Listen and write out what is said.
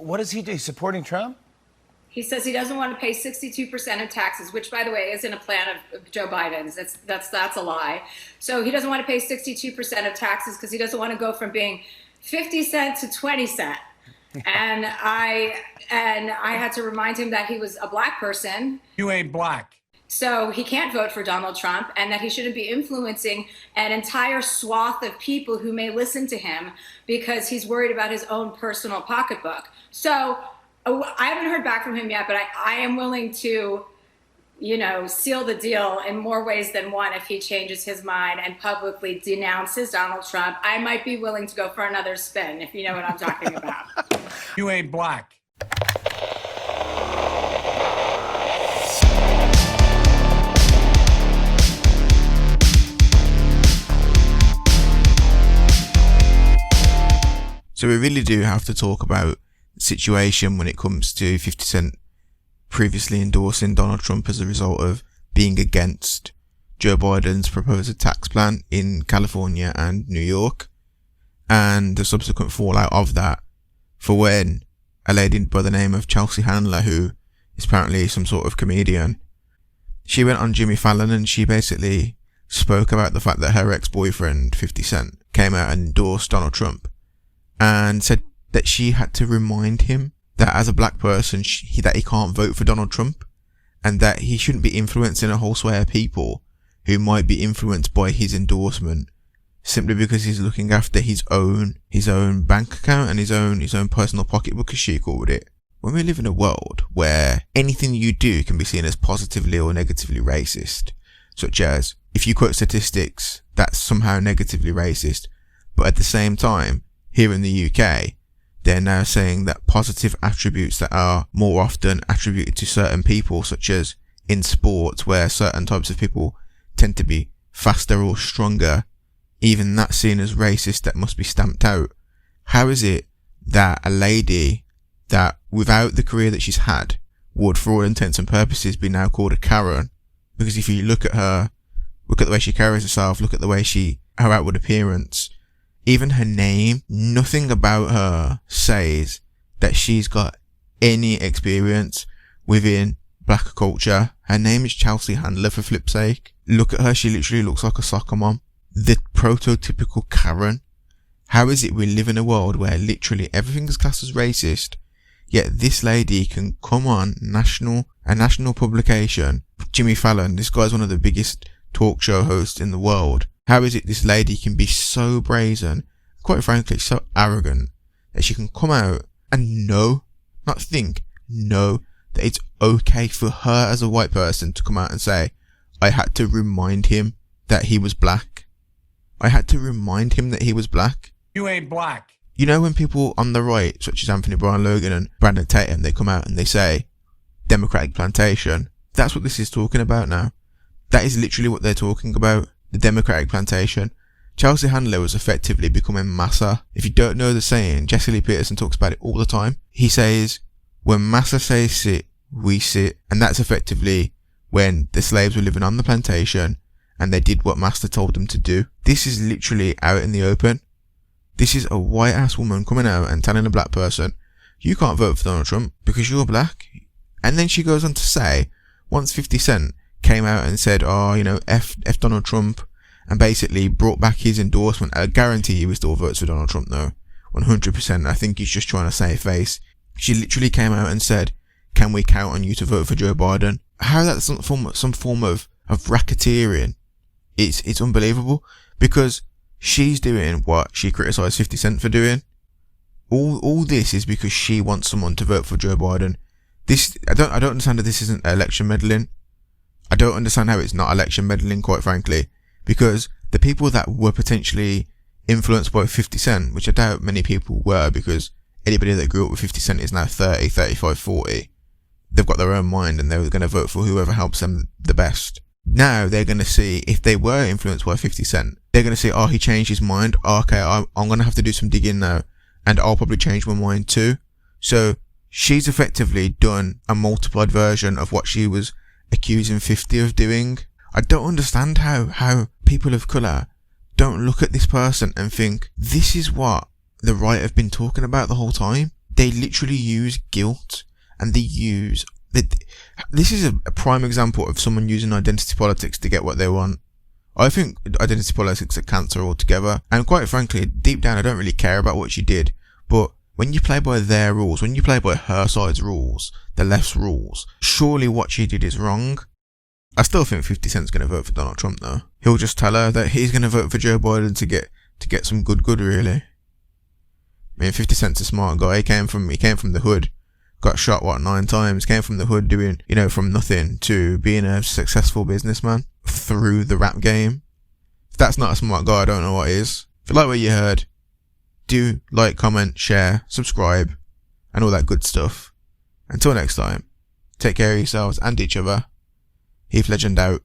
what does he do? He's supporting Trump? He says he doesn't want to pay 62% of taxes, which, by the way, isn't a plan of Joe Biden's. That's a lie. So he doesn't want to pay 62% of taxes because he doesn't want to go from being 50 cents to 20 cents. And I had to remind him that he was a black person. You ain't black. So he can't vote for Donald Trump, and that he shouldn't be influencing an entire swath of people who may listen to him because he's worried about his own personal pocketbook. So I haven't heard back from him yet, but I am willing to, seal the deal in more ways than one if he changes his mind and publicly denounces Donald Trump. I might be willing to go for another spin, if you know what I'm talking about. You ain't black. So we really do have to talk about the situation when it comes to 50 Cent previously endorsing Donald Trump as a result of being against Joe Biden's proposed tax plan in California and New York, and the subsequent fallout of that for when a lady by the name of Chelsea Handler, who is apparently some sort of comedian, she went on Jimmy Fallon and she basically spoke about the fact that her ex-boyfriend 50 Cent came out and endorsed Donald Trump, and said that she had to remind him that as a black person that he can't vote for Donald Trump, and that he shouldn't be influencing a whole sway of people who might be influenced by his endorsement simply because he's looking after his own bank account and his own personal pocketbook, as she called it. When we live in a world where anything you do can be seen as positively or negatively racist, such as if you quote statistics, that's somehow negatively racist, but at the same time, here in the UK, they're now saying that positive attributes that are more often attributed to certain people, such as in sports where certain types of people tend to be faster or stronger, even that's seen as racist, that must be stamped out. How is it that a lady that without the career that she's had would, for all intents and purposes, be now called a Karen? Because if you look at her, look at the way she carries herself, look at the way her outward appearance, even her name, nothing about her says that she's got any experience within black culture. Her name is Chelsea Handler, for flip's sake. Look at her, she literally looks like a soccer mom. The prototypical Karen. How is it we live in a world where literally everything is classed as racist, yet this lady can come on a national publication, Jimmy Fallon, this guy's one of the biggest talk show hosts in the world. How is it this lady can be so brazen, quite frankly, so arrogant, that she can come out and know that it's okay for her as a white person to come out and say, I had to remind him that he was black. I had to remind him that he was black. You ain't black. You know when people on the right, such as Anthony Brian Logan and Brandon Tatum, they come out and they say, Democratic plantation. That's what this is talking about now. That is literally what they're talking about. The Democratic plantation. Chelsea Handler was effectively becoming Massa. If you don't know the saying, Jesse Lee Peterson talks about it all the time. He says, when Massa says sit, we sit. And that's effectively when the slaves were living on the plantation and they did what Master told them to do. This is literally out in the open. This is a white ass woman coming out and telling a black person, you can't vote for Donald Trump because you're black. And then she goes on to say, once 50 Cent came out and said, F Donald Trump, and basically brought back his endorsement. I guarantee he still votes for Donald Trump though. 100%. I think he's just trying to save face. She literally came out and said, can we count on you to vote for Joe Biden? How that's some form of racketeering. It's unbelievable, because she's doing what she criticised 50 Cent for doing. All this is because she wants someone to vote for Joe Biden. I don't understand that this isn't election meddling. I don't understand how it's not election meddling, quite frankly, because the people that were potentially influenced by 50 Cent, which I doubt many people were, because anybody that grew up with 50 Cent is now 30, 35, 40. They've got their own mind and they're going to vote for whoever helps them the best. Now they're going to see, if they were influenced by 50 Cent, they're going to see, oh, he changed his mind. Okay, I'm going to have to do some digging now, and I'll probably change my mind too. So she's effectively done a multiplied version of what she was accusing 50 of doing. I don't understand how people of colour don't look at this person and think, this is what the right have been talking about the whole time. they literally use guilt, and this is a prime example of someone using identity politics to get what they want. I think identity politics are cancer altogether, and quite frankly, deep down I don't really care about what she did, but when you play by their rules, when you play by her side's rules, the left's rules, surely what she did is wrong. I still think 50 Cent's going to vote for Donald Trump though. He'll just tell her that he's going to vote for Joe Biden to get some good really. I mean, 50 Cent's a smart guy. He came from the hood, got shot 9 times, came from the hood doing, from nothing to being a successful businessman through the rap game. If that's not a smart guy, I don't know what is. If you like what you heard, do like, comment, share, subscribe, and all that good stuff. Until next time, take care of yourselves and each other. Heath Legend out.